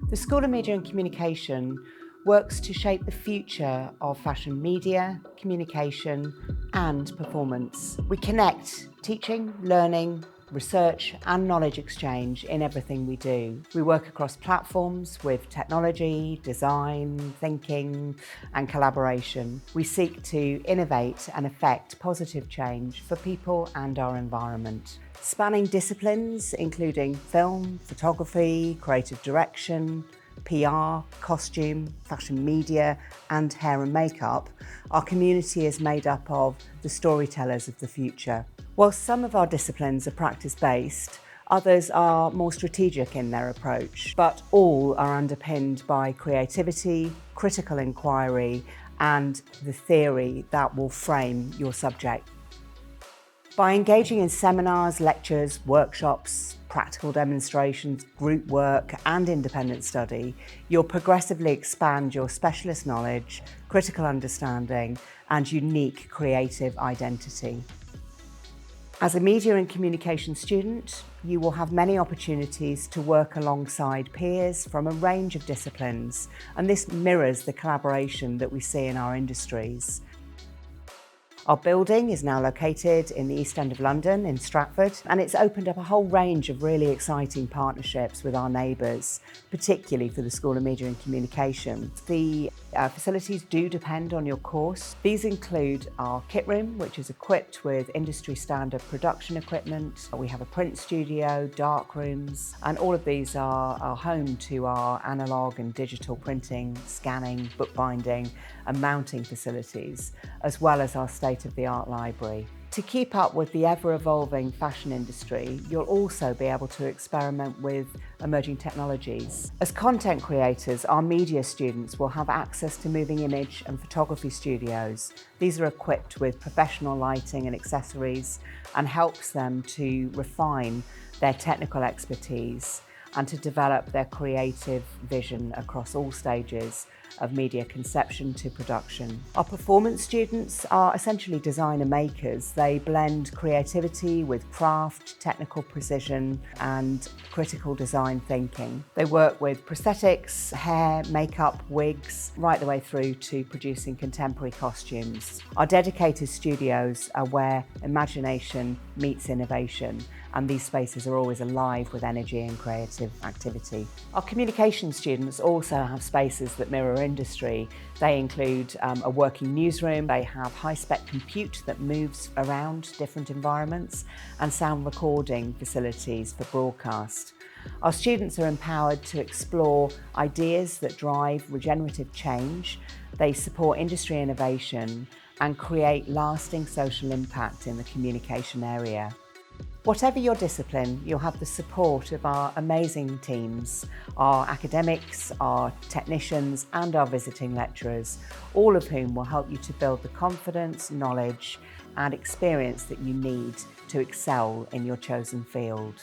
The School of Media and Communication works to shape the future of fashion media, communication and performance. We connect teaching, learning, research and knowledge exchange in everything we do. We work across platforms with technology, design, thinking and collaboration. We seek to innovate and affect positive change for people and our environment. Spanning disciplines including film, photography, creative direction, PR, costume, fashion media and hair and makeup, our community is made up of the storytellers of the future. While some of our disciplines are practice-based, others are more strategic in their approach, but all are underpinned by creativity, critical inquiry and the theory that will frame your subject. By engaging in seminars, lectures, workshops, practical demonstrations, group work and independent study, you'll progressively expand your specialist knowledge, critical understanding and unique creative identity. As a media and communication student, you will have many opportunities to work alongside peers from a range of disciplines, and this mirrors the collaboration that we see in our industries. Our building is now located in the East End of London in Stratford, and it's opened up a whole range of really exciting partnerships with our neighbours, particularly for the School of Media and Communication. The facilities do depend on your course. These include our kit room, which is equipped with industry standard production equipment. We have a print studio, dark rooms, and all of these are home to our analogue and digital printing, scanning, bookbinding and mounting facilities, as well as our state-of-the-art library. To keep up with the ever-evolving fashion industry, you'll also be able to experiment with emerging technologies. As content creators, our media students will have access to moving image and photography studios. These are equipped with professional lighting and accessories and helps them to refine their technical expertise and to develop their creative vision across all stages of media conception to production. Our performance students are essentially designer makers. They blend creativity with craft, technical precision and critical design thinking. They work with prosthetics, hair, makeup, wigs, right the way through to producing contemporary costumes. Our dedicated studios are where imagination meets innovation, and these spaces are always alive with energy and creative activity. Our communication students also have spaces that mirror industry. They include a working newsroom, they have high-spec compute that moves around different environments, and sound recording facilities for broadcast. Our students are empowered to explore ideas that drive regenerative change. They support industry innovation and create lasting social impact in the communication area. Whatever your discipline, you'll have the support of our amazing teams, our academics, our technicians and our visiting lecturers, all of whom will help you to build the confidence, knowledge and experience that you need to excel in your chosen field.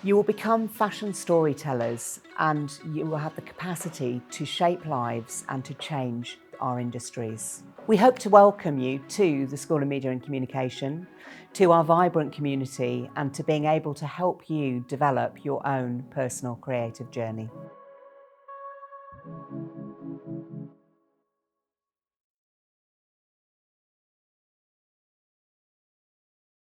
You will become fashion storytellers and you will have the capacity to shape lives and to change our industries. We hope to welcome you to the School of Media and Communication, to our vibrant community and to being able to help you develop your own personal creative journey.